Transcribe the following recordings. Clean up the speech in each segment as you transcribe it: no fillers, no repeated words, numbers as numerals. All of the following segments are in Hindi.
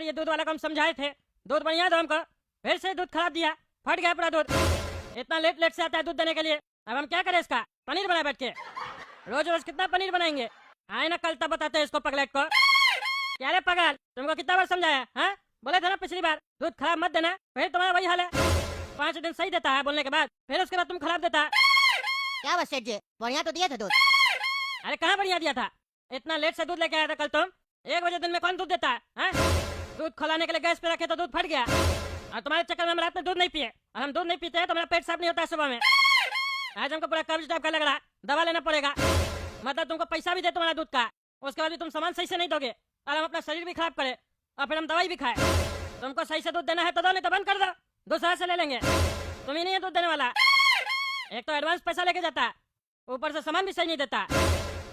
ये दूध वाला को हम समझाए थे, दूध बढ़िया दो हमको, फिर से दूध खराब दिया, फट गया पूरा दूध। इतना लेट लेट से आता है दूध देने के लिए, अब हम क्या करें? इसका पनीर बनाए बैठ के, रोज रोज कितना पनीर बनाएंगे? आए ना कल तब बताते हैं इसको पगलेट को। क्या रे पगल, तुमको कितना बार समझाया? हाँ, बोले थे ना पिछली बार दूध खराब मत देना, फिर तुम्हारा वही हाल है। 5 दिन सही देता है बोलने के बाद, फिर उसके बाद तुम खराब देता है। क्या बस सेठ जी, बढ़िया तो दिया था दूध। अरे कहाँ बढ़िया दिया था? इतना लेट से दूध लेके आया था कल तुम। 1 बजे दिन में कौन दूध देता है? हाँ? दूध खौलाने के लिए गैस पे रखे तो दूध फट गया, और तुम्हारे चक्कर में हम रात में दूध नहीं पिए, और हम दूध नहीं पीते हैं तो मेरा पेट साफ नहीं होता है सुबह में। आज हमको पूरा कब्ज टाइप का लग रहा है, दवा लेना पड़ेगा। मतलब तुमको पैसा भी दे तुम्हारा दूध का, उसके बाद भी तुम सामान सही से नहीं दोगे, और हम अपना शरीर भी खराब करे, और फिर हम दवाई भी खाए। तुमको सही से दूध देना है तो दो, नहीं तो बंद कर दो, दूसरा से ले लेंगे। तुम ही नहीं है दूध देने वाला। एक तो एडवांस पैसा लेके जाता है, ऊपर से सामान भी सही नहीं देता।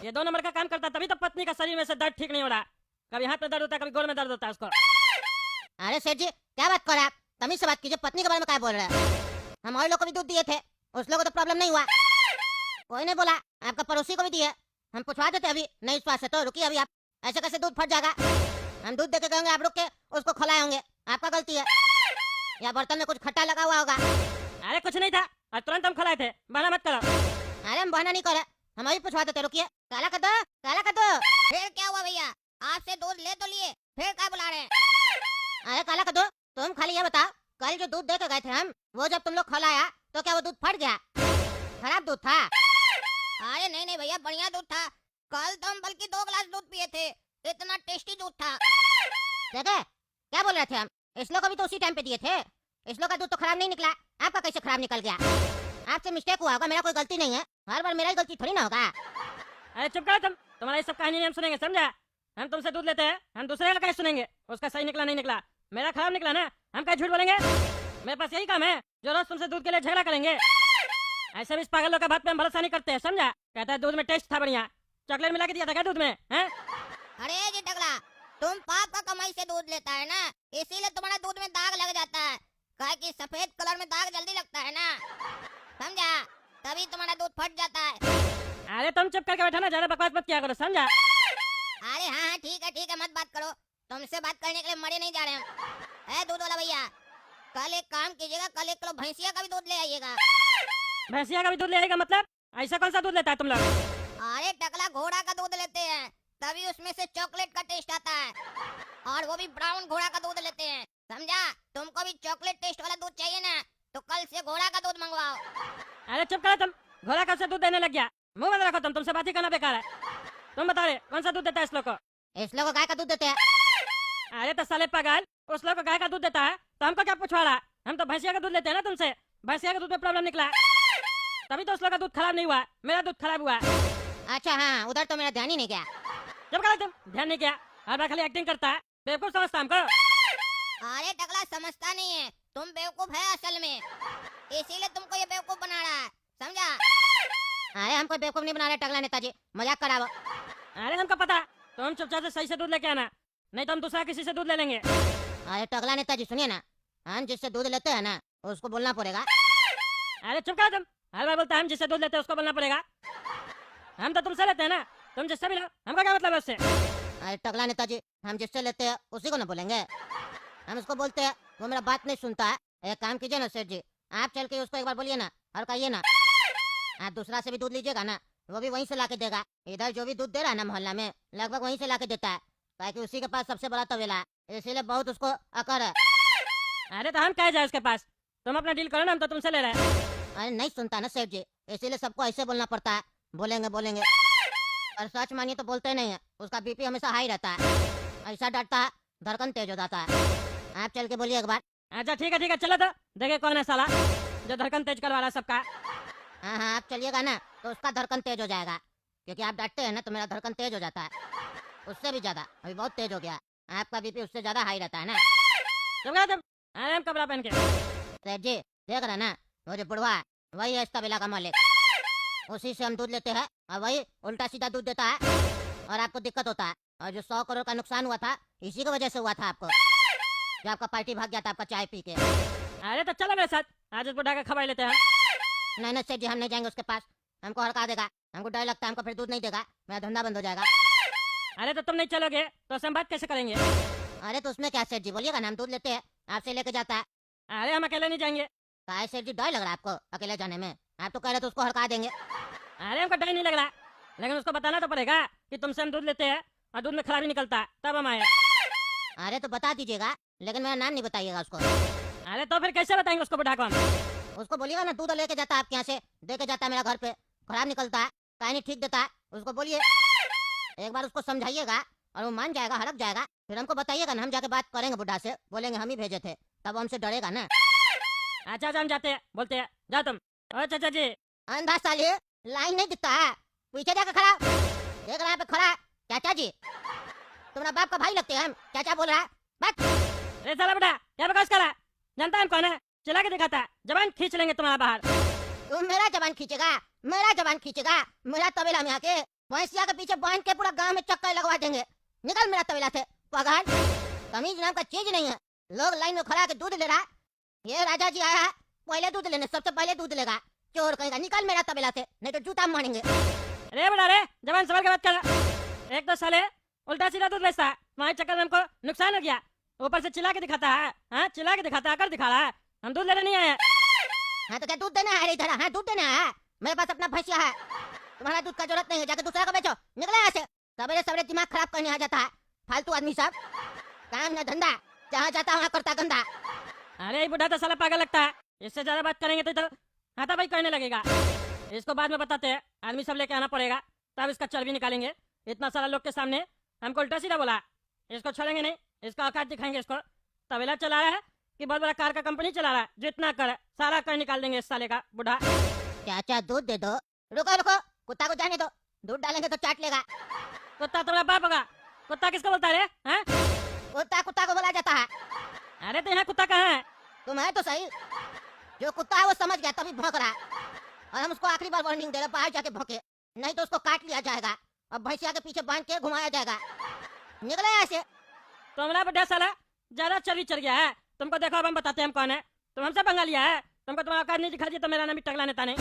ये 2 नंबर का काम करता, तभी तो पत्नी का शरीर में से दर्द ठीक नहीं हो रहा। कभी हाथ में दर्द होता है, कभी गोड़ में दर्द होता है उसको। अरे सेठ जी, क्या बात कर रहे हैं आप? तमीज से बात कीजिए, पत्नी के बारे में क्या बोल रहे हैं? हम और लोग को भी दूध दिए थे, उस लोग को तो प्रॉब्लम नहीं हुआ, कोई नहीं बोला। आपका पड़ोसी को भी दिए, हम पूछवा देते अभी, नहीं विश्वास है तो रुकिए अभी। आप ऐसे कैसे दूध फट जाएगा? हम दूध देके गएंगे, आप रुक के उसको खिलाए होंगे, आपका गलती है, या बर्तन में कुछ खट्टा लगा हुआ होगा। अरे कुछ नहीं था, और तुरंत हम खिलाए थे, बहाना मत करो। अरे हम बहाना नहीं करे, हम अभी पूछवा देते, रुकिए। काला कर दो, काला कर दो। फिर क्या हुआ भैया, आपसे दूध ले तो लिए, फिर क्या बुला रहे हैं? अरे काला कर दो, तुम खाली ये बताओ, कल जो दूध दे के गए थे हम, वो जब तुम लोग खिलाया तो क्या वो दूध फट गया? खराब दूध था? अरे नहीं नहीं भैया, बढ़िया दूध था। कल तो हम बल्कि 2 गिलास दूध पिए थे, इतना टेस्टी दूध था। देखे क्या बोल रहे थे हम? इस लोग को भी तो उसी टाइम पे दिए थे, इस लोग का दूध तो खराब नहीं निकला, आपका कैसे खराब निकल गया? आपसे मिस्टेक हुआ होगा, मेरा कोई गलती नहीं है, हर बार मेरा ही गलती थोड़ी ना होगा। अरे चुप करो तुम, तुम्हारा ये सब कहानी नहीं हम सुनेंगे, समझा? हम तुमसे दूध लेते हैं, हम दूसरे का कैसे सुनेंगे? उसका सही निकला नहीं निकला, मेरा खराब निकला ना, हम क्या झूठ बोलेंगे? मेरे पास यही काम है, जो रोज तुमसे दूध के लिए झगड़ा करेंगे। ऐसे भी इस पागलों का बात पे हम भरोसा नहीं करते हैं, समझा? कहता है दूध में टेस्ट था बढ़िया, चॉकलेट मिला के दिया था क्या दूध में? हैं? अरे जी टकला, तुम पाप का कमाई से दूध लेता है ना, इसीलिए तुम्हारा दूध में दाग लग जाता है, काहे कि सफेद कलर में दाग जल्दी लगता है ना, समझा? तभी तुम्हारा दूध फट जाता है। अरे तुम चुप करके बैठा ना, ज्यादा बकवास मत किया करो, समझा? अरे हाँ ठीक है, मत बात करो, तुमसे बात करने के लिए मरे नहीं जा रहे हम। दूध वाला भैया, कल एक काम कीजिएगा, कल 1 किलो भैंसिया का भी दूध ले आइएगा। भैंसिया का भी दूध ले आएगा? मतलब ऐसा कौन सा दूध लेता है तुम लोग? अरे टकला, घोड़ा का दूध लेते हैं, तभी उसमें से चॉकलेट का टेस्ट आता है, और वो भी ब्राउन घोड़ा का दूध लेते हैं, समझा? तुमको भी चॉकलेट टेस्ट वाला दूध चाहिए ना, तो कल से घोड़ा का दूध मंगवाओ। अरे चुप करो तुम, घोड़ा कब से दूध देने लग गया? मुंह बंद रखो, तुमसे बात ही करना बेकार है। तुम बता रहे कौन सा दूध देता है इस लोग को? इस लोग को गाय का दूध देते हैं। अरे तो साले पागल, उस लोग को गाय का दूध देता है तो हमको क्या पूछवा रहा? हम तो भैंसिया का दूध लेते हैं ना तुमसे, भैंसिया के दूध में प्रॉब्लम निकला, तभी तो उस लोग का दूध खराब नहीं हुआ, मेरा दूध खराब हुआ। अच्छा हाँ, उधर तो मेरा ध्यान ही नहीं गया। जब कहा तुम ध्यान नहीं किया, हर बार खाली एक्टिंग करता है, बेवकूफ समझता हमको। अरे टकला, समझता नहीं है, तुम बेवकूफ है असल में, इसीलिए तुमको ये बेवकूफ बना रहा है, समझा? अरे हमको बेवकूफ नहीं बना रहे टकला नेताजी, मजाक करावो। अरे हमको पता, तुम चुपचाप से सही से दूध लेके आना, नहीं तो हम दूसरा किसी से दूध ले लेंगे। अरे टकला नेताजी सुनिए ना, हम जिससे दूध लेते हैं ना, उसको बोलना पड़ेगा। अरे चुप करो तुम, हर बार बोलते हैं हम जिससे दूध लेते हैं उसको बोलना पड़ेगा। हम तो तुमसे लेते हैं ना, तुम जिससे भी लो, हमका क्या मतलब है उससे? अरे टकला नेताजी, हम जिससे लेते हैं उसी को ना बोलेंगे, हम उसको बोलते हैं, वो मेरा बात नहीं सुनता है। एक काम कीजिए ना सेठ जी, आप चल के उसको एक बार बोलिए ना, और कहिए ना, आप दूसरा से भी दूध लीजिएगा ना, वो भी वहीं से लाके देगा। इधर जो भी दूध दे रहा है ना मोहल्ला में, लगभग वहीं से लाके देता है, ताकि उसी के पास सबसे बड़ा तवेला है, इसीलिए बहुत उसको अकड़ है। अरे तो हम क्या जाए उसके पास, तुम अपना डील करो ना, हम तो तुमसे ले रहे हैं। अरे नहीं सुनता ना सेठ जी, इसीलिए सबको ऐसे बोलना पड़ता है, बोलेंगे बोलेंगे, और सच मानिए तो बोलते नहीं है, उसका बीपी हमेशा हाई रहता है, ऐसा डरता है धड़कन तेज हो जाता है। आप चल के बोलिए एक बार। अच्छा ठीक है, चलो तो देखे कौन है साला जो धड़कन तेज करवा रहा है सबका। हाँ हाँ, आप चलिएगा ना तो उसका धड़कन तेज हो जाएगा, क्योंकि आप डरते हैं ना तो मेरा धड़कन तेज हो जाता है, उससे भी ज्यादा, अभी बहुत तेज हो गया, आपका बीपी उससे ज्यादा हाई रहता है ना। तुम आए हम कपड़ा पहन के। सेठ जी देख रहे ना, वो जो बुढ़वा है वही है इस तबेला का मालिक, उसी से हम दूध लेते हैं, और वही उल्टा सीधा दूध देता है, और आपको दिक्कत होता है। और जो 100 करोड़ का नुकसान हुआ था, इसी की वजह से हुआ था आपको, जो आपका पार्टी भाग गया था आपका चाय पी के। अरे तो चलो मेरे साथ, आज उस बुढ़ा का खबर लेते हैं। नहीं नहीं सेठ जी, हम नहीं जाएंगे उसके पास, हमको हड़का देगा, हमको डर लगता है, हमको फिर दूध नहीं देगा, मेरा धंधा बंद हो जाएगा। अरे तो तुम नहीं चलोगे तो हम बात कैसे करेंगे? अरे तो उसमें क्या सेठ जी, बोलिएगा ना, हम दूध लेते हैं, आपसे लेके जाता है। अरे हम अकेले नहीं जाएंगे। काहे सेठ जी, डर लग रहा है आपको अकेले जाने में? आप तो कह रहे थे उसको हड़का देंगे। अरे हमको डर नहीं लग रहा, लेकिन उसको बताना तो पड़ेगा कि तुमसे हम दूध लेते हैं और दूध में खराबी निकलता है, तब हम आए। अरे तो बता दीजिएगा, लेकिन मेरा नाम नहीं बताइएगा उसको। अरे तो फिर कैसे बताएंगे उसको बुढ़ा को हम? उसको बोलिएगा ना, दूध लेके जाता है आपके यहाँ से, दे के जाता है मेरा घर पे, खराब निकलता है, काहे नहीं ठीक देता है, उसको बोलिए। एक बार उसको समझाइएगा और वो मान जाएगा, हड़क जाएगा, फिर हमको बताइएगा ना, हम जाके बात करेंगे बुढ़ा से, बोलेंगे हम ही भेजे थे, तब वो हमसे डरेगा ना। अच्छा हम जाते हैं, बोलते हैं, जाओ तुम। ओ चाचा जी। अंधा साले, लाइन नहीं दिखता है, पीछे जाकर खड़ा, देख रहा है पे खड़ा है। चाचा जी, तुम्हारा बाप का भाई लगते हैं हम, चाचा बोल रहा है, बस। अरे साला बुढ़ा, क्या बकवास कर रहा है? जानता है हम कौन है? चिल्ला के दिखाता है, जबान खींच लेंगे तुम्हारा बाहर। तुम मेरा जबान खींचेगा, मेरा जबान खींचेगा, मेरा तबेला में आके भैंसिया के पीछे बांध के पूरा गांव में चक्कर लगवा देंगे। निकल मेरा तबेला से पगार, तमीज नाम का चीज नहीं है। लोग लाइन में खड़ा के दूध ले रहा है, ये राजा जी आया है पहले दूध लेने, सबसे पहले दूध लेगा, चोर कहेगा। निकल मेरा तबेला से, नहीं तो जूता मारेंगे। अरे बुढ़ा रे, जबान संभाल के बात कर। एक तो साले उल्टा सीधा दूध बेचता है, तुम्हारे चक्कर में हमको नुकसान हो गया, ऊपर से चिल्ला के दिखाता है। हाँ, चिल्ला के दिखाता है, कर दिखा रहा है। हम दूध लेने नहीं आए हैं। हाँ तो क्या दूध देना है इधर? हाँ दूध देना है, मेरे पास अपना भैंसिया है, तुम्हारा दूध का जरूरत नहीं है, जाके दूसरा का बेचो। निकले यहाँ से, सवेरे सवेरे दिमाग खराब करने आ जाता है फालतू आदमी सब, काम न धंधा, जहाँ जाता वहाँ करता गंदा। अरे ये बुढ़ा तो साला पागल लगता है, इससे ज्यादा बात करेंगे तो हाथापाई करने लगेगा। इसको बाद में बताते हैं, आदमी सब लेके आना पड़ेगा, तब इसका चर्बी निकालेंगे। इतना सारा लोग के सामने हमको उल्टा सीधा बोला, इसको छोड़ेंगे नहीं, इसका औकात दिखाएंगे। इसको तबेला चला रहा है कि बहुत बड़ा कार का कंपनी चला रहा है, जितना कर सारा कर निकाल देंगे इस साले का बुढ़ा। चाचा दूध दे दो। रुको रुको, कुत्ता को जाने दो, दूध डालेंगे तो चाट लेगा। कुत्ता तुम्हारा बाप होगा, कुत्ता किसको बोलता है? हैं? कुत्ता कुत्ता को बोला जाता है। अरे तो यहाँ कुत्ता कहाँ है? तुम है तो सही, जो कुत्ता है वो समझ गया तभी भौंक रहा है, और हम उसको आखिरी बार वार्निंग दे रहे, बाहर जाके भौंके, नहीं तो उसको काट लिया जाएगा और भैंसिया के पीछे बांध के घुमाया जाएगा। निकले यहाँ से। तुम्हारा बुढ़ा साला ज्यादा चर्बी चढ़ गया है, तुमको देखो अब हम बताते हैं हम कौन है। तुम हमसे पंगा लिया है, तुमको तुम्हारा औकात नहीं दिखा दिया तो मेरा नाम भी टकला नेता नहीं।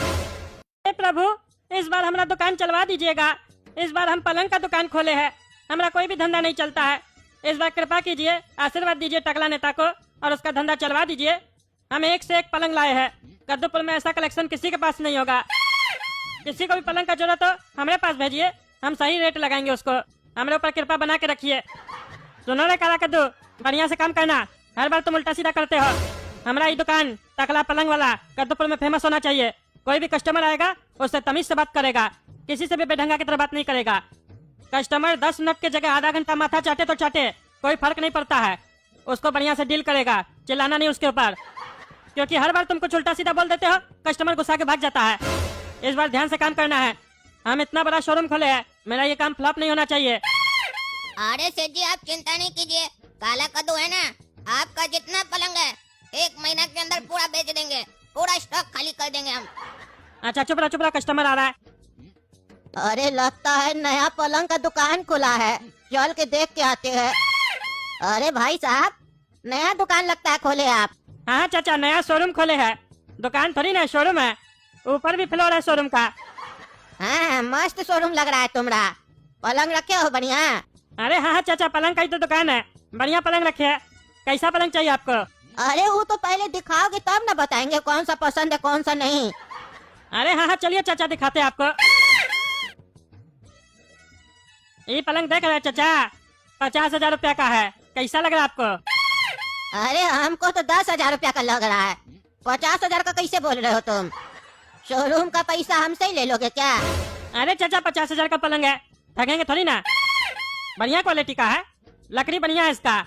हे प्रभु, इस बार हमारा दुकान चलवा दीजिएगा, इस बार हम पलंग का दुकान खोले हैं, हमारा कोई भी धंधा नहीं चलता है, इस बार कृपा कीजिए, आशीर्वाद दीजिए टकला नेता को और उसका धंधा चलवा दीजिए। हम एक से एक पलंग लाए हैं, कद्दूपुर में ऐसा कलेक्शन किसी के पास नहीं होगा। किसी को भी पलंग का जरूरत हो हमारे पास भेजिए, हम सही रेट लगाएंगे उसको, हमारे ऊपर कृपा बना के रखिए। सुनो रे काला कद्दू, बढ़िया से काम करना, हर बार तुम उल्टा सीधा करते हो। हमारा ये दुकान टकला पलंग वाला कद्दूपुर में फेमस होना चाहिए। कोई भी कस्टमर आएगा उससे तमीज से बात करेगा, किसी से भी बेढंगा की तरह बात नहीं करेगा। कस्टमर 10 मिनट की जगह आधा घंटा माथा चाटे तो चाटे, कोई फर्क नहीं पड़ता है, उसको बढ़िया से डील करेगा, चिल्लाना नहीं उसके ऊपर, क्योंकि हर बार तुम कुछ उल्टा सीधा बोल देते हो, कस्टमर गुस्सा के भाग जाता है। इस बार ध्यान से काम करना है, हम इतना बड़ा शोरूम खोले हैं, मेरा ये काम फ्लॉप नहीं होना चाहिए। अरे सेठ जी आप चिंता नहीं कीजिए, काला कद्दू है ना, आपका जितना पलंग है 1 महीना के अंदर पूरा बेच देंगे, पूरा स्टॉक खाली कर देंगे हम। अच्छा चुप रहा, कस्टमर आ रहा है। अरे लगता है नया पलंग का दुकान खुला है, चल के देख के आते हैं। अरे भाई साहब, नया दुकान लगता है खोले आप? हाँ चाचा, नया शोरूम खोले है, दुकान थोड़ी ना शोरूम है, ऊपर भी फ्लोर है शोरूम का। हाँ मस्त शोरूम लग रहा है तुम्हारा, पलंग रखे हो बढ़िया? अरे हाँ चाचा, पलंग का ही तो दुकान है, बढ़िया पलंग रखे है। कैसा पलंग चाहिए आपको? अरे वो तो पहले दिखाओगे तब ना बताएंगे कौन सा पसंद है कौन सा नहीं। अरे हाँ चलिए चाचा, दिखाते हैं आपको। ये पलंग देख रहे हैं चाचा, 50,000 रुपया का है, कैसा लग रहा है आपको? अरे हमको तो 10,000 रुपया का लग रहा है, 50,000 का कैसे बोल रहे हो तुम? शोरूम का पैसा हमसे ही ले लोगे क्या? अरे चाचा 50,000 का पलंग है, ठगेंगे थोड़ी ना, बढ़िया क्वालिटी का है, लकड़ी बढ़िया है इसका।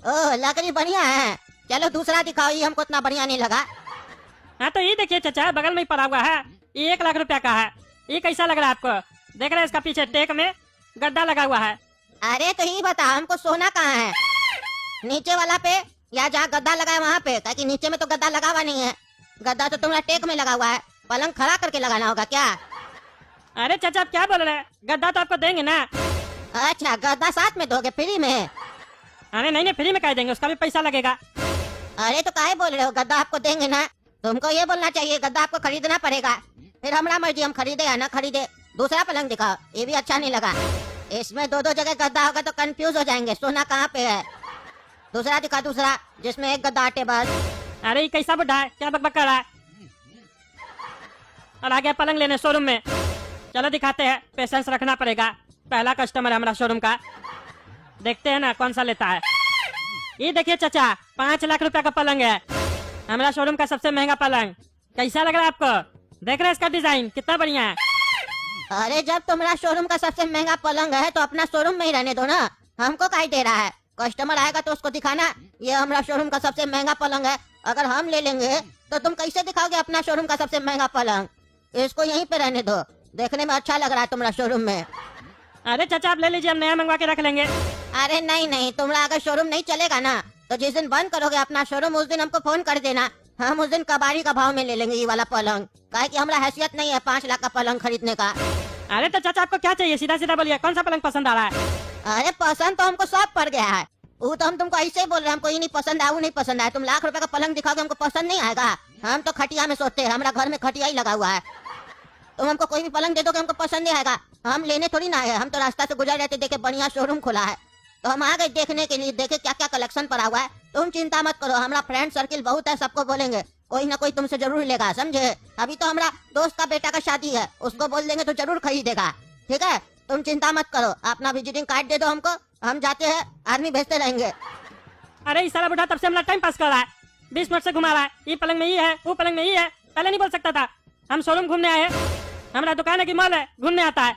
ओह लकड़ी बढ़िया है, चलो दूसरा दिखाओ, ये हमको इतना बढ़िया नहीं लगा। हाँ तो ये देखिए चाचा, बगल में ही पड़ा हुआ है, ये 1 लाख रुपया का है, ये कैसा लग रहा है आपको? देख रहे हैं इसका पीछे टेक में गद्दा लगा हुआ है। अरे तो ये बता हमको सोना कहाँ है, नीचे वाला पे या जहाँ गद्दा लगा है वहाँ पे? ताकि नीचे में तो गद्दा लगा हुआ नहीं है, गद्दा तो तुम्हारा टेक में लगा हुआ है, पलंग खड़ा करके लगाना होगा क्या? अरे चाचा आप क्या बोल रहे हैं, गद्दा तो आपको देंगे ना। अच्छा गद्दा साथ में दोगे फ्री में? अरे नहीं फ्री में कह देंगे, उसका भी पैसा लगेगा। अरे तो काहे बोल रहे हो, गद्दा आपको देंगे ना, तुमको ये बोलना चाहिए गद्दा आपको खरीदना पड़ेगा, फिर हमारा मर्जी हम खरीदे या ना खरीदे। दूसरा पलंग दिखाओ, ये भी अच्छा नहीं लगा, इसमें 2-2 जगह गद्दा होगा तो कंफ्यूज हो जाएंगे, सोना कहाँ पे है। दूसरा दिखा, दूसरा जिसमें एक गद्दा अटे बस। अरे ये कैसा बुढ़ा है, क्या बकबक कर रहा है? और आ गया पलंग लेने शोरूम में। चलो दिखाते हैं, पेशेंस रखना पड़ेगा। पहला कस्टमर है हमारा शोरूम का, देखते हैं ना कौन सा लेता है। ये देखिए चाचा, 5 लाख रुपया का पलंग है, हमारा शोरूम का सबसे महंगा पलंग। कैसा लग रहा है आपको? देख रहे हैं इसका डिजाइन कितना बढ़िया है। अरे जब तुम्हारा शोरूम का सबसे महंगा पलंग है तो अपना शोरूम में ही रहने दो ना, हमको काहे दे रहा है? कस्टमर आएगा तो उसको दिखाना ये हमारा शोरूम का सबसे महंगा पलंग है। अगर हम ले लेंगे तो तुम कैसे दिखाओगे अपना शोरूम का सबसे महंगा पलंग? इसको यहीं पे रहने दो, देखने में अच्छा लग रहा है तुम्हारा शोरूम में। अरे चाचा आप ले लीजिए, हम नया मंगवा के रख लेंगे। अरे नहीं नहीं, तुम्हारा अगर शोरूम नहीं चलेगा ना तो जिस दिन बंद करोगे अपना शोरूम उस दिन हमको फोन कर देना, हम उस दिन कबाड़ी का भाव में ले लेंगे ये वाला पलंग। काहे कि हमारा हैसियत नहीं है 5 लाख का पलंग खरीदने का। अरे तो चाचा आपको क्या चाहिए, सीधा सीधा बोलिए, कौन सा पलंग पसंद आ रहा है? अरे पसंद तो हमको सब पड़ गया है, वो तो हम तुमको ऐसे ही बोल रहे हैं, हमको ये नहीं पसंद आया वो नहीं पसंद आया। तुम लाख रुपए का पलंग दिखाओगे हमको पसंद नहीं आएगा? हम तो खटिया में सोते हैं, हमारा घर में खटिया ही लगा हुआ है। तुम हमको कोई भी पलंग दे दोगे हमको पसंद नहीं आएगा, हम लेने थोड़ी ना आए, हम तो रास्ता से गुजर रहे थे, देखे बढ़िया शोरूम खुला है तो हम आ गए देखने के लिए, देखे क्या क्या कलेक्शन पड़ा हुआ है। तुम चिंता मत करो, हमारा फ्रेंड सर्किल बहुत है, सबको बोलेंगे, कोई ना कोई तुमसे जरूर लेगा, समझे? अभी तो हमारा दोस्त का बेटा का शादी है, उसको बोल देंगे तो जरूर खरीदेगा, ठीक है? तुम चिंता मत करो, अपना विजिटिंग कार्ड दे दो हमको, हम जाते हैं, आदमी भेजते रहेंगे। अरे इस साला बुढ़ा तब से हमारा टाइम पास कर रहा है, 20 मिनट से घुमा रहा है, ये पलंग में ही है, वो पलंग में ही है। पहले नहीं बोल सकता था? हम शोरूम घूमने आए हैं, हमारा दुकान है कि मॉल है, घूमने आता है।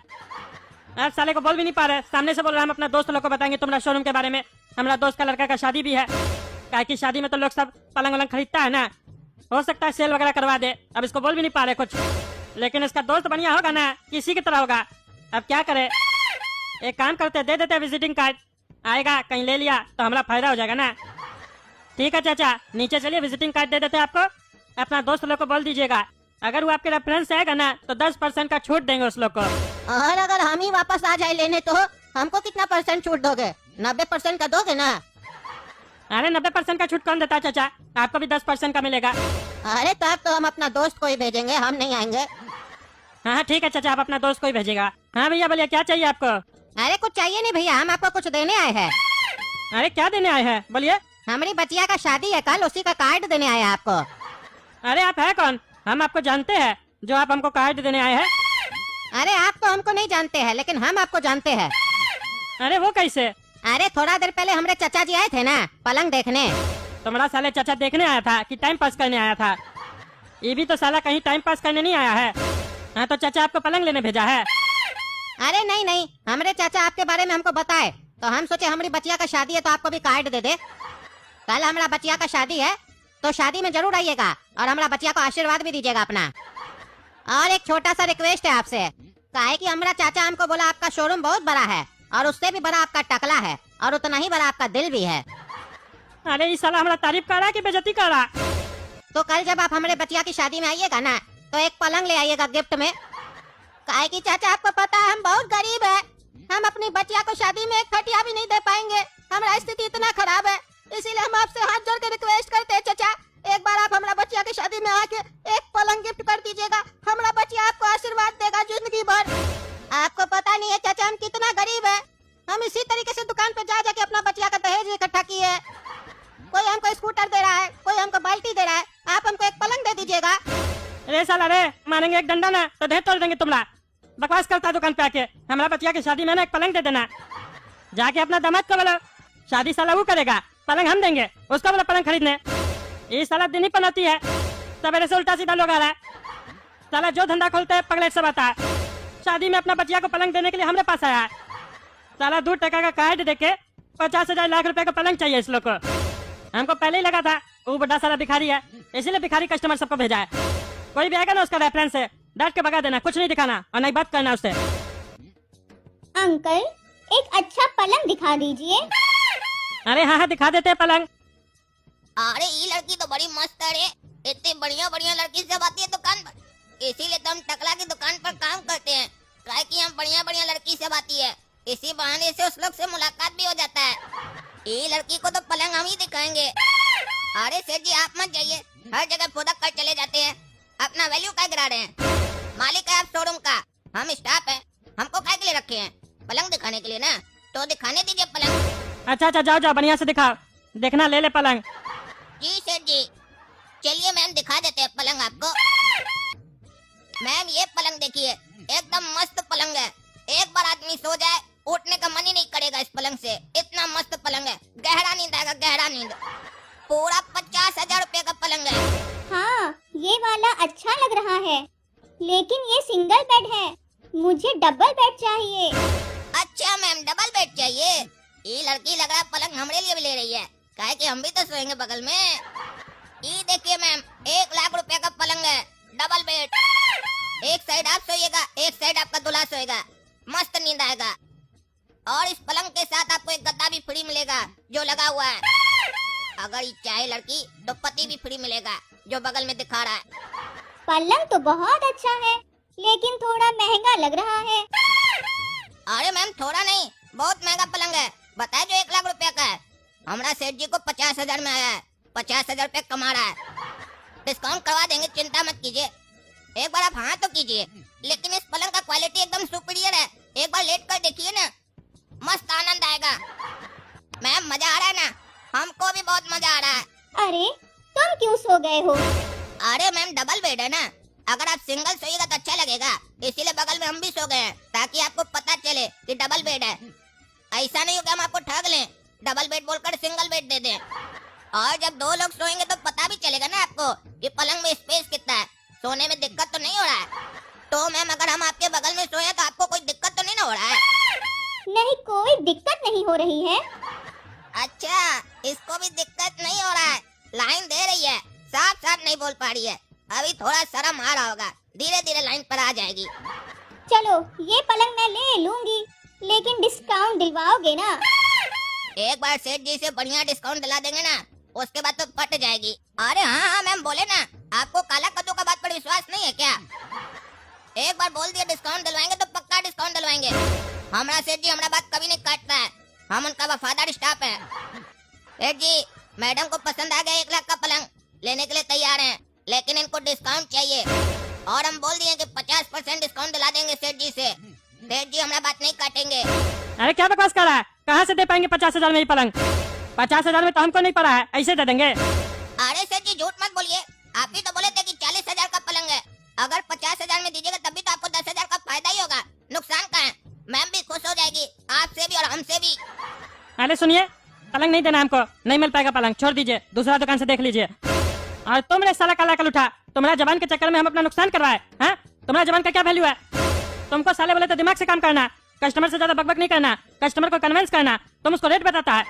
यार साले को बोल भी नहीं पा रहे, सामने से बोल रहे हैं हम अपना दोस्त लोग को बताएंगे तुम्हारा शोरूम के बारे में। हमारा दोस्त का लड़का का शादी भी है, काहे की शादी में तो लोग सब पलंग वलंग खरीदता है ना, हो सकता है सेल वगैरह करवा दे। अब इसको बोल भी नहीं पा रहे कुछ, लेकिन इसका दोस्त बढ़िया होगा ना, किसी की तरह होगा। अब क्या करे, एक काम करते, दे देते विजिटिंग कार्ड, आएगा कहीं ले लिया तो हमारा फायदा हो जाएगा ना। ठीक है चाचा, नीचे चलिए, विजिटिंग कार्ड दे देते हैं आपको, अपना दोस्त लोग को बोल दीजिएगा, अगर वो आपके रेफरेंस से आएगा ना तो 10% का छूट देंगे उस लोग को। और अगर हम ही वापस आ जाए लेने तो हमको कितना % छूट दोगे? 90% का दोगे ना? अरे 90% का छूट कौन देता है चाचा, आपको भी 10% का मिलेगा। अरे तब तो हम अपना दोस्त को ही भेजेंगे, हम नहीं आएंगे। हाँ ठीक है चाचा, आप अपना दोस्त को ही भेजेगा। हाँ भैया बोलिए, क्या चाहिए आपको? अरे कुछ चाहिए नहीं भैया, हम आपको कुछ देने आए हैं। अरे क्या देने आए हैं बोलिए? हमारी बचिया का शादी है कल, उसी का कार्ड देने आए हैं आपको। अरे आप है कौन? हम आपको जानते हैं जो आप हमको कार्ड देने आए हैं? अरे आप तो हमको नहीं जानते हैं लेकिन हम आपको जानते हैं। अरे वो कैसे? अरे थोड़ा देर पहले हमारे चाचा जी आए थे ना पलंग देखने। तुम्हारा साले चाचा देखने आया था कि टाइम पास करने आया था? ये भी तो साला कहीं टाइम पास करने नहीं आया है। हाँ तो चाचा आपको पलंग लेने भेजा है? अरे नहीं नहीं, हमारे चाचा आपके बारे में हमको बताए तो हम सोचे हमारी बचिया का शादी है तो आपको भी कार्ड दे दे। कल हमारा बचिया का शादी है तो शादी में जरूर आइएगा और हमारा बचिया को आशीर्वाद भी दीजिएगा अपना। और एक छोटा सा रिक्वेस्ट है आपसे, काहे कि हमारा चाचा हमको बोला आपका शोरूम बहुत बड़ा है और उससे भी बड़ा आपका टकला है और उतना ही बड़ा आपका दिल भी है। अरे इस साला हमारा तारीफ कर रहा है कि बेइज्जती कर रहा? तो कल जब आप हमारे बचिया की शादी में आइएगा ना तो एक पलंग ले आइएगा गिफ्ट में। काहे कि चाचा आपको पता है हम बहुत गरीब है, हम अपनी बचिया को शादी में एक खटिया भी नहीं दे पाएंगे, हमारा स्थिति इतना खराब है, इसीलिए हम आपसे हाथ जोड़ के रिक्वेस्ट करते हैं चाचा, एक बार आप हमारा बचिया की शादी में आके एक पलंग गिफ्ट कर दीजिएगा, हमारा बचिया आपको आशीर्वाद देगा जिंदगी भर। आपको पता नहीं है चाचा हम कितना गरीब है, हम इसी तरीके से दुकान पे जा जाके अपना बचिया का दहेज इकट्ठा किए है। कोई हमको स्कूटर दे रहा है, कोई हमको बाल्टी दे रहा है, आप हमको एक पलंग दे दीजिएगा। अरे साला रे, मारेंगे एक डंडा ना तो ढेर तोड़ देंगे तुम्हारा। बकवास करता है दुकान पे आके, हमारा बचिया की शादी में ना एक पलंग दे देना। जाके अपना दामाद को बोलो, शादी साला वो करेगा, पलंग हम देंगे, उसको बोलो पलंग खरीदने। ये साला दिन ही पनाती है, सवेरे से उल्टा सीधा लोग आ रहा है। साला जो धंधा खोलते है पगलेट सब आता है। शादी में अपना बचिया को पलंग देने के लिए हमारे पास आया है। साला 2 टका का कार्ड देके 50,000 लाख रुपए का पलंग चाहिए इस लोग को। हमको पहले ही लगा था वो बड़ा सारा भिखारी है, इसीलिए भिखारी कस्टमर सबको भेजा है। कोई भी आएगा ना उसका रेफरेंस से डांट के भगा देना, कुछ नहीं दिखाना और नहीं बात करना उससे। अंकल एक अच्छा पलंग दिखा दीजिए। अरे हाँ हाँ दिखा देते हैं पलंग। अरे ये लड़की तो बड़ी मस्त है रे, इतनी बढ़िया बढ़िया लड़की सब आती है दुकान पर, इसीलिए तो हम टकला की दुकान पर काम करते हैं, काहे कि हम बढ़िया बढ़िया लड़की सब आती है, इसी बहाने से उस लोग से मुलाकात भी हो जाता है। ये लड़की को तो पलंग हम ही दिखाएंगे। अरे सेठ जी आप मत जाइए, हर जगह फुदक कर चले जाते हैं, अपना वैल्यू क्या गिरा रहे हैं? मालिक है आप शोरूम का, हम स्टाफ है, हमको काय के लिए रखे हैं? पलंग दिखाने के लिए ना, तो दिखाने दीजिए पलंग। अच्छा अच्छा जाओ जाओ बढ़िया से दिखाओ। देखना ले ले पलंग। जी सेठ जी, चलिए मैम दिखा देते हैं पलंग आपको। मैम ये पलंग देखिए, एकदम मस्त पलंग है। एक बार आदमी सो जाए उठने का मन ही नहीं करेगा इस पलंग से, इतना मस्त पलंग है। गहरा नींद आएगा, गहरा नींद। पूरा 50,000 रुपए का पलंग है। हाँ, ये वाला अच्छा लग रहा है, लेकिन ये सिंगल बेड है, मुझे डबल बेड चाहिए। अच्छा मैम, डबल बेड चाहिए। ये लड़की लग रहा है पलंग हमारे लिए भी ले रही है, काहे कि हम भी तो सोएंगे बगल में। ये देखिए मैम, 1 लाख रुपए का पलंग है, डबल बेड। एक साइड आप सोइएगा, एक साइड आपका दूल्हा सोएगा, मस्त नींद आएगा। और इस पलंग के साथ आपको एक गद्दा भी फ्री मिलेगा जो लगा हुआ है। अगर ये चाहे लड़की तो पति भी फ्री मिलेगा जो बगल में दिखा रहा है। पलंग तो बहुत अच्छा है, लेकिन थोड़ा महंगा लग रहा है। अरे मैम थोड़ा नहीं, बहुत महंगा पलंग है। बताए जो 1 लाख रुपए का है। हमारा सेठ जी को 50,000 में आया है, 50,000 रुपए कमा रहा है। डिस्काउंट करवा देंगे, चिंता मत कीजिए। एक बार आप हाँ तो कीजिए। लेकिन इस पलंग का क्वालिटी एकदम सुपीरियर है, एक बार लेट कर देखिए ना, मस्त आनंद आएगा। मैम मजा आ रहा है ना? हमको भी बहुत मजा आ रहा है। अरे तुम क्यों सो गए हो? अरे मैम डबल बेड है ना, अगर आप सिंगल सोइएगा तो अच्छा लगेगा, इसीलिए बगल में हम भी सो गए हैं, ताकि आपको पता चले कि डबल बेड है। ऐसा नहीं हो कि हम आपको ठग लें, डबल बेड बोलकर सिंगल बेड दे दें। और जब 2 लोग सोएंगे तो पता भी चलेगा ना आपको कि पलंग में स्पेस कितना है, सोने में दिक्कत तो नहीं हो रहा है। तो मैम अगर हम आपके बगल में सोए तो आपको कोई दिक्कत तो नहीं ना हो रहा है? नहीं, कोई दिक्कत नहीं हो रही है। अच्छा, इसको भी दिक्कत नहीं हो रहा है, लाइन दे रही है, साफ साफ नहीं बोल पा रही है। अभी थोड़ा शर्म आ रहा होगा, धीरे धीरे लाइन पर आ जाएगी। चलो ये पलंग मैं ले लूंगी, लेकिन डिस्काउंट दिलवाओगे ना? एक बार सेठ जी से बढ़िया डिस्काउंट दिला देंगे ना, उसके बाद तो फट जाएगी। अरे हाँ हाँ मैम बोले ना, आपको काला कद्दू का बात पर विश्वास नहीं है क्या? एक बार बोल दिया डिस्काउंट दिलवाएंगे तो पक्का डिस्काउंट दिलवाएंगे। हमारा सेठ जी हमारा बात कभी नहीं काटता है, हम उनका वफादार स्टाफ है। सेठ जी मैडम को पसंद आ गया 1 लाख का पलंग, लेने के लिए तैयार हैं, लेकिन इनको डिस्काउंट चाहिए। और हम बोल दिए कि 50% डिस्काउंट दिला देंगे सेठ जी से। सेठ जी हमारा बात नहीं काटेंगे। अरे क्या बकवास कर रहा है? कहाँ से दे पाएंगे 50,000 में ये पलंग? 50,000 में तो हमको नहीं पड़ा है, ऐसे दे देंगे। अरे सेठ जी झूठ मत बोलिए, आप ही तो बोले थे कि 40,000 का पलंग है। अगर 50,000 में दीजिएगा तभी तो आपको 10,000 का फायदा ही होगा, नुकसान का है। मैम भी खुश हो जाएगी, आपसे भी और हमसे भी। अरे सुनिए, पलंग नहीं देना हमको, नहीं मिल पाएगा पलंग, छोड़ दीजिए, दूसरा दुकान से देख लीजिए। और तुमने साला काला कल उठा, तुम्हारा जबान के चक्कर में हम अपना नुकसान करवाए हैं? तुम्हारा जबान का क्या वैल्यू है? तुमको साले बोले तो दिमाग से काम करना, कस्टमर से ज्यादा बकबक नहीं करना, कस्टमर को कन्विंस करना। तुम उसको रेट बताता है,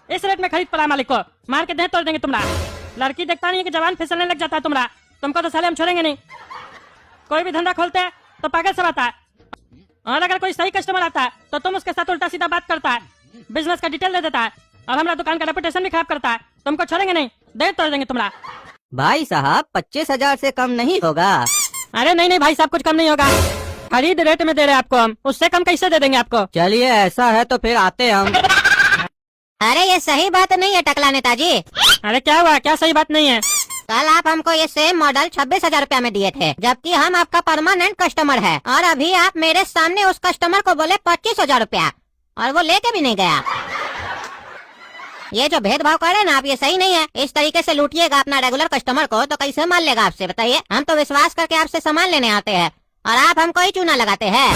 इस रेट में खरीद पड़ा मालिक को, मार के देह तोड़ देंगे तुम्हारा। लड़की देखता नहीं है कि जवान फिसलने लग जाता है तुम्हारा, तुमको तो साले हम छोड़ेंगे नहीं। कोई भी धंधा खोलते हैं तो पागल सब आता है, और अगर कोई सही कस्टमर आता है तो तुम उसके साथ उल्टा सीधा बात करता है, बिजनेस का डिटेल दे देता है, और हमारा दुकान का रेपुटेशन भी खराब करता है। तुमको छोड़ेंगे नहीं, देह तोड़ देंगे तुम्हारा। भाई साहब 25,000 से कम नहीं होगा? अरे नहीं नहीं भाई साहब, कुछ कम नहीं होगा, खरीद रेट में दे रहे हैं आपको हम, उससे कम कैसे दे देंगे आपको? चलिए ऐसा है तो फिर आते हम। अरे ये सही बात नहीं है टकला नेताजी। अरे क्या हुआ, क्या सही बात नहीं है? कल आप हमको ये सेम मॉडल 26,000 रुपया में दिए थे, जबकि हम आपका परमानेंट कस्टमर है। और अभी आप मेरे सामने उस कस्टमर को बोले 25,000 रुपया, और वो लेके भी नहीं गया। ये जो भेदभाव कर रहे हैं ना आप, ये सही नहीं है। इस तरीके से लूटिएगा अपना रेगुलर कस्टमर को तो कैसे मान लेगा आपसे, बताइए? हम तो विश्वास करके आपसे सामान लेने आते हैं, और आप हमको ही चूना लगाते हैं।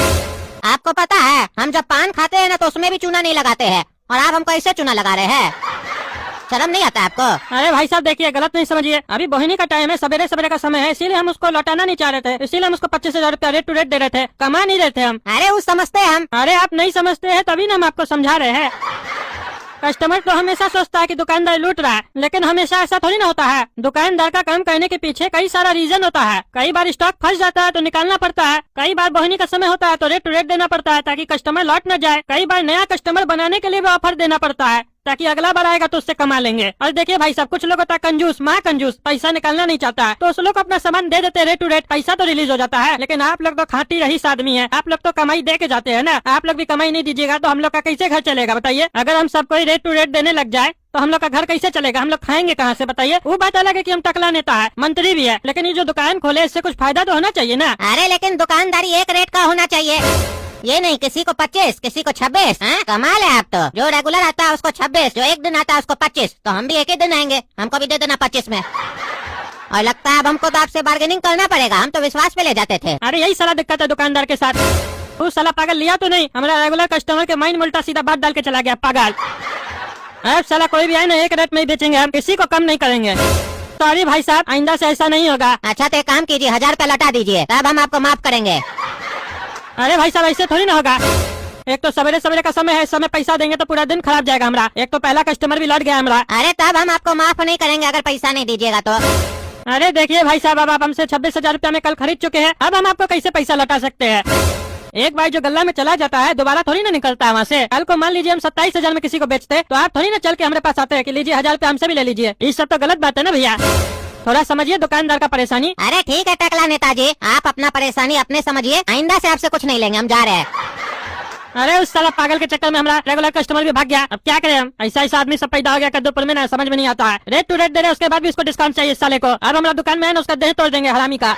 आपको पता है हम जब पान खाते हैं ना तो उसमें भी चूना नहीं लगाते हैं, और आप हमको ऐसे चूना लगा रहे हैं। शर्म नहीं आता आपको? अरे भाई साहब देखिए, गलत नहीं समझिए, अभी बोहनी का टाइम है, सवेरे सवेरे का समय है, इसीलिए हम उसको लौटाना नहीं चाह रहे थे, इसीलिए हम उसको 25,000 रुपया रेट टू रेट दे रहे थे, कमा नहीं रहे थे हम। अरे वो समझते हैं हम। अरे आप नहीं समझते हैं तभी ना हम आपको समझा रहे हैं। कस्टमर तो हमेशा सोचता है कि दुकानदार लूट रहा है, लेकिन हमेशा ऐसा थोड़ी ना होता है। दुकानदार का काम करने के पीछे कई सारा रीजन होता है। कई बार स्टॉक फंस जाता है तो निकालना पड़ता है, कई बार बोहनी का समय होता है तो रेट टू रेट देना पड़ता है ताकि कस्टमर लौट न जाए, कई बार नया कस्टमर बनाने के लिए भी ऑफर देना पड़ता है ताकि अगला बार आएगा तो उससे कमा लेंगे। और देखिए भाई साहब, कुछ लोग होता है कंजूस, माँ कंजूस, पैसा निकालना नहीं चाहता है, तो उस लोग अपना सामान दे देते हैं रेट टू रेट, पैसा तो रिलीज हो जाता है। लेकिन आप लोग तो खाटी रहीस आदमी है, आप लोग तो कमाई दे के जाते हैं ना। आप लोग भी कमाई नहीं दीजिएगा तो हम लोग का कैसे घर चलेगा, बताइए? अगर हम सबको रेट टू रेट देने लग जाए तो हम लोग का घर कैसे चलेगा, हम लोग खाएंगे कहाँ से, बताइए? वो बात अलग है कि हम टकला नेता है, मंत्री भी है, लेकिन ये जो दुकान खोले इससे कुछ फायदा तो होना चाहिए ना। अरे लेकिन दुकानदारी एक रेट का होना चाहिए। ये नहीं, किसी को 25, किसी को 26। कमाल है आप तो। जो रेगुलर आता है उसको 26, जो एक दिन आता है उसको 25। तो हम भी एक ही दिन आएंगे, हमको भी दे देना 25 में। और लगता है अब हमको तो आपसे बार्गेनिंग करना पड़ेगा, हम तो विश्वास पे ले जाते थे। अरे यही साला दिक्कत है दुकानदार के साथ। तू साला पागल लिया तो नहीं, हमारा रेगुलर कस्टमर के माइंड में उल्टा सीधा बात डाल के चला गया पागल। अब साला कोई भी आए ना, एक रेट में ही बेचेंगे हम, किसी को कम नहीं करेंगे। सॉरी भाई साहब, आइंदा से ऐसा नहीं होगा। अच्छा तो एक काम कीजिए, 1000 रुपया लौटा दीजिए, तब हम आपको माफ करेंगे। अरे भाई साहब ऐसे थोड़ी ना होगा। एक तो सवेरे सवेरे का समय है, इस समय पैसा देंगे तो पूरा दिन खराब जाएगा हमारा। एक तो पहला कस्टमर भी लौट गया हमारा। अरे तब हम आपको माफ नहीं करेंगे अगर पैसा नहीं दीजिएगा तो। अरे देखिए भाई साहब, अब आप हमसे 26,000 रुपया में कल खरीद चुके हैं, अब हम आपको कैसे पैसा लौटा सकते हैं। एक बार जो गल्ला में चला जाता है दोबारा थोड़ी ना निकलता है वहाँ से। कल को मान लीजिए हम 27,000 में किसी को बेचते तो आप थोड़ी ना चल के हमारे पास आते हैं कि लीजिए 1000 रुपया हमसे भी ले लीजिए। ये सब तो गलत बात है ना भैया, थोड़ा समझिए दुकानदार का परेशानी। अरे ठीक है टकला नेताजी, आप अपना परेशानी अपने समझिए, आइंदा से आपसे कुछ नहीं लेंगे, हम जा रहे हैं। अरे उस साला पागल के चक्कर में हमारा रेगुलर कस्टमर भी भाग गया, अब क्या करें हम। ऐसा आदमी सब पैदा हो गया कद्दूपुर में ना, समझ में नहीं आता है। रेट टू रेट दे रहे, उसके बाद भी उसको डिस्काउंट चाहिए इस साले को। अब हमारा दुकान में है ना, उसका देह तोड़ देंगे हरामी का।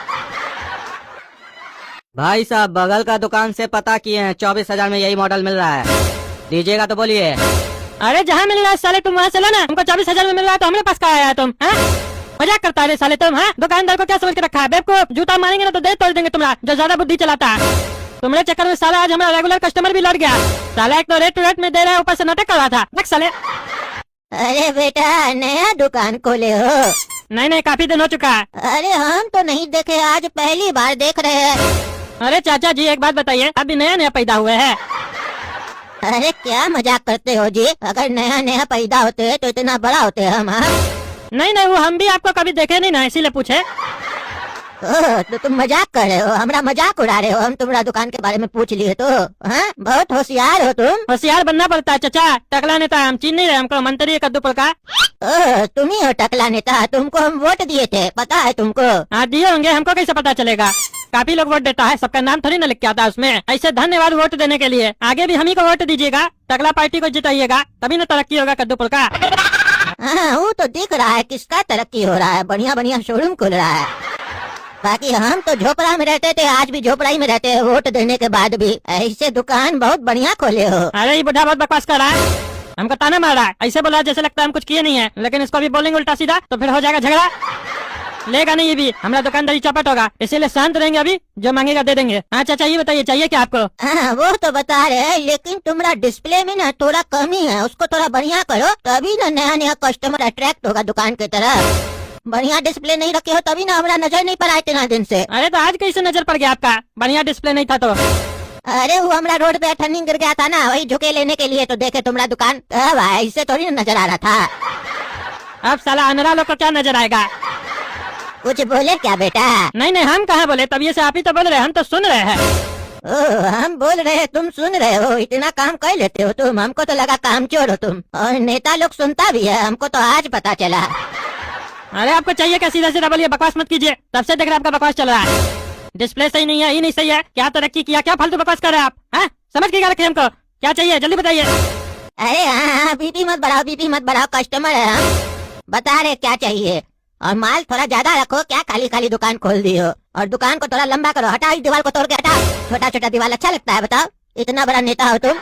भाई साहब बगल का दुकान से पता किए हैं, 24,000 में यही मॉडल मिल रहा है, दीजिएगा तो बोलिए। अरे जहाँ मिल रहा है साले तुम वहाँ से लो ना, हमको 24,000 में मिल रहा है तो हमारे पास कहाँ आया तुम। मजाक करता है साले तुम। दुकानदार को क्या समझ के रखा है बेवकूफ, जूता मारेंगे ना तो देह तोड़ देंगे तुम्हारा, जो ज्यादा बुद्धि चलाता है। तुम्हारे चक्कर में साला आज हमारा रेगुलर कस्टमर भी लौट गया। साला एक तो रेट टू रेट में दे रहा है, ऊपर से नाटक कर रहा था। देख साले। अरे बेटा नया दुकान खोले हो? नहीं काफी दिन हो चुका है। अरे हम तो नहीं देखे, आज पहली बार देख रहे हैं। अरे चाचा जी एक बात बताइए, अभी नया पैदा हुए हैं। अरे क्या मजाक करते हो जी, अगर नया पैदा होते तो इतना बड़ा होते हम। नहीं वो हम भी आपको कभी देखे नहीं ना, इसीलिए पूछे। तो तुम मजाक कर रहे हो, हमारा मजाक उड़ा रहे हो। हम तुम्हारा दुकान के बारे में पूछ लिए तो। बहुत होशियार हो तुम। होशियार बनना पड़ता है चाचा, टकला नेता हम चीन नहीं रहे, हमको मंत्री है कद्दूपुर का। तुम ही हो टकला नेता, तुमको हम वोट दिए थे, पता है तुमको? हाँ दिए होंगे, हमको कैसे पता चलेगा। काफी लोग वोट देता है, सबका नाम थोड़ी ना लिख के आता है उसमें। ऐसे धन्यवाद वोट देने के लिए, आगे भी हम ही को वोट दीजिएगा, टकला पार्टी को जिताइएगा, तभी ना तरक्की होगा कद्दूपुर का। वो तो दिख रहा है किसका तरक्की हो रहा है, बढ़िया शोरूम खुल रहा है। बाकी हम तो झोपड़ा में रहते थे, आज भी झोपड़ा ही में रहते हैं, वोट देने के बाद भी। ऐसे दुकान बहुत बढ़िया खोले हो। अरे ये बुढ़ा बहुत बकवास कर रहा है, हमको ताना मार रहा है, ऐसे बोला जैसे लगता है हम कुछ किए नहीं है। लेकिन इसको भी बोलेंगे उल्टा सीधा तो फिर हो जाएगा झगड़ा, लेगा नहीं ये भी, हमारा दुकानदारी चौपट होगा, इसीलिए शांत रहेंगे, अभी जो मांगेगा दे देंगे। हाँ चाचा ये बताइए चाहिए क्या आपको? वो तो बता रहे हैं, लेकिन तुम्हारा डिस्प्ले में ना थोड़ा कमी है, उसको थोड़ा बढ़िया करो, तभी ना नया कस्टमर अट्रैक्ट होगा दुकान की तरफ। बढ़िया डिस्प्ले नहीं रखे हो तभी ना हमारा नजर नहीं पड़ा इतना दिन से। अरे तो आज कैसे नजर पड़ गया आपका, बढ़िया डिस्प्ले नहीं था तो? अरे वो हमारा रोड पे टर्निंग गिर गया था ना, वही झुके लेने के लिए तो देखे तुम्हारा दुकान, तब ऐसे थोड़ी नजर आ रहा था। अब साला अनरा लोग को क्या नजर आएगा? कुछ बोले क्या बेटा? नहीं हम कहाँ बोले, तभी से आप ही तो बोल रहे हैं, हम तो सुन रहे हैं। हम बोल रहे हैं तुम सुन रहे हो, इतना काम कर लेते हो तुम, हमको तो लगा काम चोर हो तुम। और नेता लोग सुनता भी है, हमको तो आज पता चला। अरे आपको चाहिए क्या, सीधा बोलिए, बकवास मत कीजिए, तब से देख रहे आपका बकवास चल रहा है। डिस्प्ले सही नहीं है, ये नहीं सही है, क्या तरक्की किया, क्या फालतू बकवास कर रहे हैं आप? समझ के क्या रखे हमको, क्या चाहिए जल्दी बताइए। अरे हाँ बीपी मत बढ़ाओ, कस्टमर है हम, बता रहे क्या चाहिए। और माल थोड़ा ज्यादा रखो, क्या खाली दुकान खोल दी हो। और दुकान को थोड़ा लंबा करो, हटाओ इस दीवार को तोड़ के हटाओ, छोटा दीवार अच्छा लगता है बताओ? इतना बड़ा नेता हो तुम,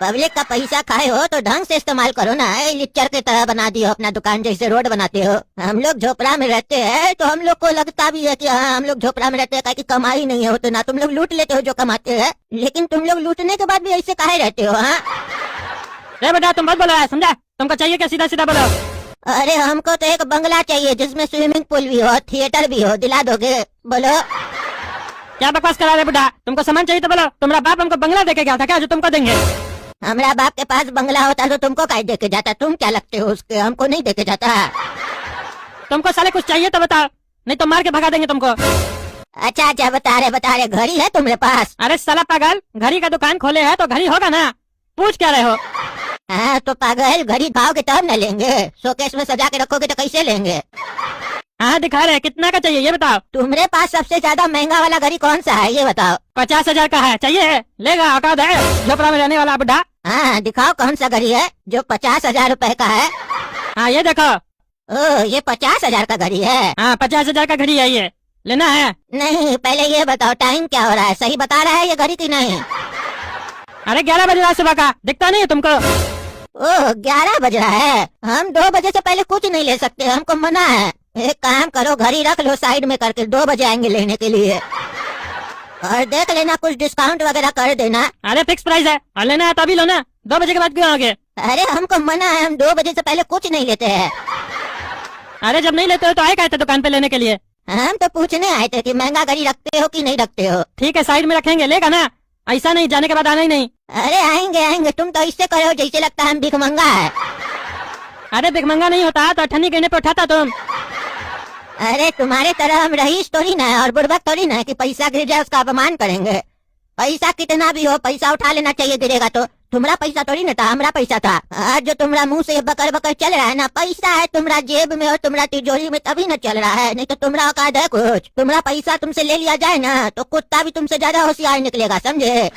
पब्लिक का पैसा खाए हो तो ढंग से इस्तेमाल करो ना, लिच्चर की तरह बना दियो अपना दुकान, जैसे रोड बनाते हो। हम लोग झोपड़ा में रहते हैं तो हम लोग को लगता भी है कि हाँ हम लोग झोपड़ा में रहते हैं, कि कमाई नहीं है उतना, तुम लोग लूट लेते हो जो कमाते हैं, लेकिन तुम लोग लूटने के बाद भी ऐसे काहे रहते हो? हाँ बेटा तुम बहुत बोल रहा है, समझा? तुमको चाहिए क्या, सीधा बोलो। अरे हमको तो एक बंगला चाहिए जिसमें स्विमिंग पूल भी हो, थिएटर भी हो, दिला दोगे? बोलो। क्या बकवास करा रहे बुढ़ा, तुमको सामान चाहिए तो बोलो। तुम्हारा बाप हमको बंगला देके गया था क्या जो तुमको देंगे? हमारा बाप के पास बंगला होता तो तुमको काहे देके जाता, तुम क्या लगते हो उसके, हमको नहीं देके जाता। तुमको साले कुछ चाहिए तो बताओ, नहीं तो मार के भगा देंगे तुमको। अच्छा बता रहे, घड़ी है तुम्हारे पास? अरे साला पागल, घड़ी का दुकान खोले है तो घड़ी होगा ना, पूछ क्या रहे हो? हाँ तो पागल, घड़ी खाओगे तब न लेंगे, शोकेस में सजा के रखोगे तो कैसे लेंगे? हाँ दिखा रहे, कितना का चाहिए ये बताओ। तुम्हारे पास सबसे ज्यादा महंगा वाला घड़ी कौन सा है ये बताओ? 50,000 का है, चाहिए? लेगा औकात है झोपड़ा में रहने वाला बुढ़ा? हाँ दिखाओ कौन सा घड़ी है जो 50,000 रुपए का है। हाँ ये देखो। ये 50,000 का घड़ी है? हाँ 50,000 का घड़ी है ये। लेना है? नहीं, पहले ये बताओ टाइम क्या हो रहा है, सही बता रहा है ये घड़ी की नहीं? अरे 11 बज रहा है सुबह का, दिखता नहीं है तुमको? ओह 11 बज रहा है। हम 2 बजे से पहले कुछ नहीं ले सकते, हमको मना है। एक काम करो, घड़ी रख लो साइड में करके, 2 बजे आएंगे लेने के लिए। और देख लेना कुछ डिस्काउंट वगैरह कर देना। अरे फिक्स प्राइस है, और लेना है तभी लो ना, 2 बजे के बाद क्यों आओगे? अरे हमको मना है, हम 2 बजे से पहले कुछ नहीं लेते हैं। अरे जब नहीं लेते हो तो आए कहते दुकान पे लेने के लिए? हम तो पूछने आए थे कि महंगा घड़ी रखते हो कि नहीं रखते हो। ठीक है साइड में रखेंगे, लेगा ना? ऐसा नहीं जाने के बाद आना ही नहीं। अरे आएंगे आएंगे, तुम तो इससे करो जैसे लगता है हम भिखमंगा है। अरे भिखमंगा नहीं होता तो अठन्नी गिरने पे उठाता तुम। अरे तुम्हारे तरह हम रईस थोड़ी ना है और बुड़बक थोड़ी ना है कि पैसा गिर जाए उसका अपमान करेंगे। पैसा कितना भी हो पैसा उठा लेना चाहिए, गिरेगा तो। तुम्हारा पैसा थोड़ी ना था, हमारा पैसा था। आज जो तुम्हारा मुंह से बकर बकर चल रहा है ना, पैसा है तुम्हारा जेब में और तुम्हारा तिजोरी में, तभी ना चल रहा है। नहीं तो तुम्हारा औकात है कुछ? तुम्हारा पैसा तुमसे ले लिया जाए ना तो कुत्ता भी तुमसे ज्यादा होशियार निकलेगा, समझे?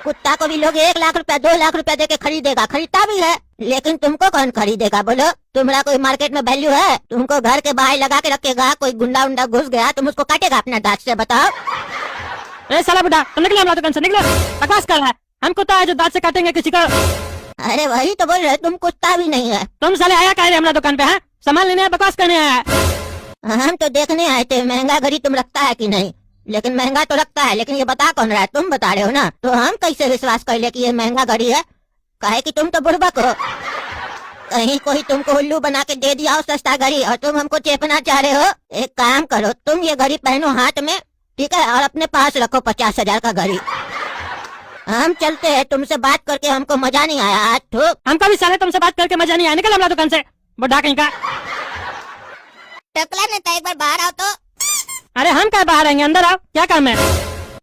कुत्ता को भी लोग 1 लाख रुपया 2 लाख रुपया देके खरीदेगा, खरीदता भी है, लेकिन तुमको कौन खरीदेगा बोलो? तुम्हारा कोई मार्केट में वैल्यू है? तुमको घर के बाहर लगा के रखेगा, कोई गुंडा उंडा घुस गया तुम उसको काटेगा अपना दांत से, बताओ? ए साला बुढ़ा, तुम निकलो हमारा दुकान से, निकलो। बकवास कर रहा है, हम कुत्ता है जो दांत से काटेंगे किसी को? अरे वही तो बोल रहे, तुम कुत्ता भी नहीं है। तुम साले आया कह रहे हमारा दुकान पे? है सामान लेने आया, बकवास करने आया? हम तो देखने आए थे महंगा घड़ी तुम रखता है कि नहीं। लेकिन महंगा तो रखता है, लेकिन ये बता कौन रहा है? तुम बता रहे हो ना, तो हम कैसे विश्वास कर ले कि ये महंगा घड़ी है? काहे कि तुम तो बुड़बक हो। कहीं कोई तुमको उल्लू बना के दे दिया हो सस्ता घड़ी और तुम हमको चेपना चाह रहे हो। एक काम करो, तुम ये घड़ी पहनो हाथ में, ठीक है, और अपने पास रखो 50,000 का घड़ी। हम चलते हैं, तुमसे बात करके हमको मजा नहीं आया आज। ठोक हमको भी साले तुमसे बात करके मजा नहीं आया, निकल हमारा दुकान से बुढ़ा कहीं का। टकला नेता, एक बार बाहर आओ तो। अरे हम क्या बाहर आएंगे, अंदर आओ, क्या काम है?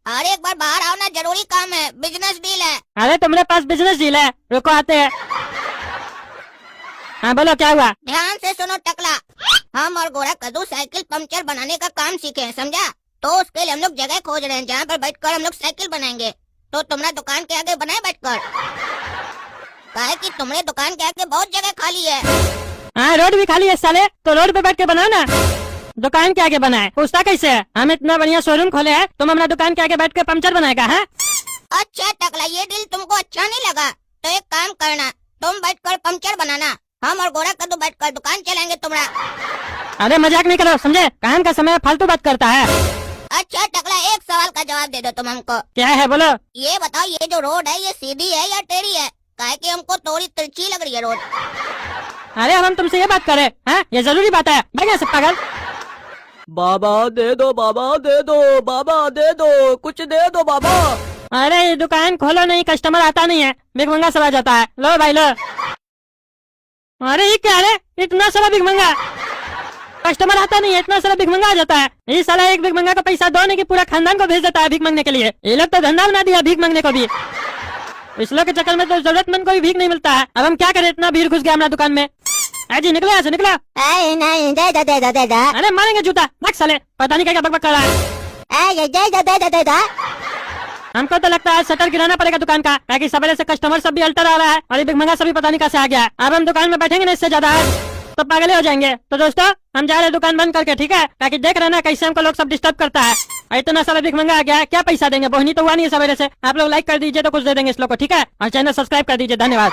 अरे एक बार बाहर आओ ना, जरूरी काम है, बिजनेस डील है। अरे तुम्हारे पास बिजनेस डील है, रुको आते हैं। हाँ बोलो क्या हुआ? ध्यान से सुनो टकला, हम और गोरा कद्दू साइकिल पंक्चर बनाने का काम सीखे हैं, समझा? तो उसके लिए हम लोग जगह खोज रहे हैं जहाँ पर बैठकर हम लोग साइकिल बनाएंगे। तो तुम्हारा दुकान के आगे बनाए बैठकर, काहे कि तुम्हारे दुकान के आगे बहुत जगह खाली है। हाँ रोड भी खाली है साले, तो रोड पे बैठ के बनाओ ना, दुकान के आगे बनाए। पूछता कैसे है? हम इतना बढ़िया शोरूम खोले हैं, तुम हमारा दुकान के आगे बैठ के पंचर बनाएगा? है अच्छा टकला, ये डील तुमको अच्छा नहीं लगा तो एक काम करना, तुम बैठकर पंचर बनाना, हम और गोरा कद्दू बैठकर दुकान चलाएंगे तुम्हारा। अरे मजाक नहीं करो, समझे? काम का समय फालतू बात करता है। अच्छा टकला, एक सवाल का जवाब दे दो तुम हमको। क्या है बोलो? ये बताओ, ये जो रोड है ये सीधी है या टेढ़ी है? काहे कि हमको थोड़ी तिरछी लग रही है रोड। अरे अब हम तुमसे ये बात करें? हैं ये जरूरी बात है, भाग सब पागल। बाबा दे दो, बाबा दे दो, बाबा दे दो, कुछ दे दो बाबा। अरे ये दुकान खोलो नहीं, कस्टमर आता नहीं है, भिखमंगा सब आ जाता है। लो भाई लो। अरे ये क्या है, इतना सारा भिखमंगा, कस्टमर आता नहीं है, इतना सारा भिखमंगा आ जाता है। ये साला एक भिखमंगा का पैसा दो नहीं कि पूरा खानदान को भेज देता है भीख मांगने के लिए। ये लोग तो धंधा बना दिया भीख मांगने को भी। इस लोग के चक्कर में तो जरूरतमंद को भी भीख नहीं मिलता है। अब हम क्या करें, इतना भीड़ घुस गया हमारा दुकान में। जी निकलो यहाँ से, निकलो। नहीं, दे दो दे दो दे दो। अरे मारेंगे जूता, भाग साले, पता नहीं क्या बकबक कर रहा है। दे दो दे दो दे दो। हमको तो लगता है शटर गिराना पड़ेगा दुकान का, ताकि सवेरे से कस्टमर सब भी अल्टर आ रहा है और ये भिखमंगा सभी पता नहीं कैसे आ गया है। अब हम दुकान में बैठेंगे ना इससे ज्यादा तो पागले हो जाएंगे। तो दोस्तों हम जा रहे हैं दुकान बंद करके, ठीक है? ताकि देख रहे ना कैसे हमको लोग सब डिस्टर्ब करता है। और इतना सारा भिखमंगा आ गया है, क्या पैसा देंगे? बोहनी तो हुआ नहीं है सवेरे से। आप लोग लाइक कर दीजिए तो कुछ दे देंगे इस लोग को, ठीक है? और चैनल सब्सक्राइब कर दीजिए। धन्यवाद।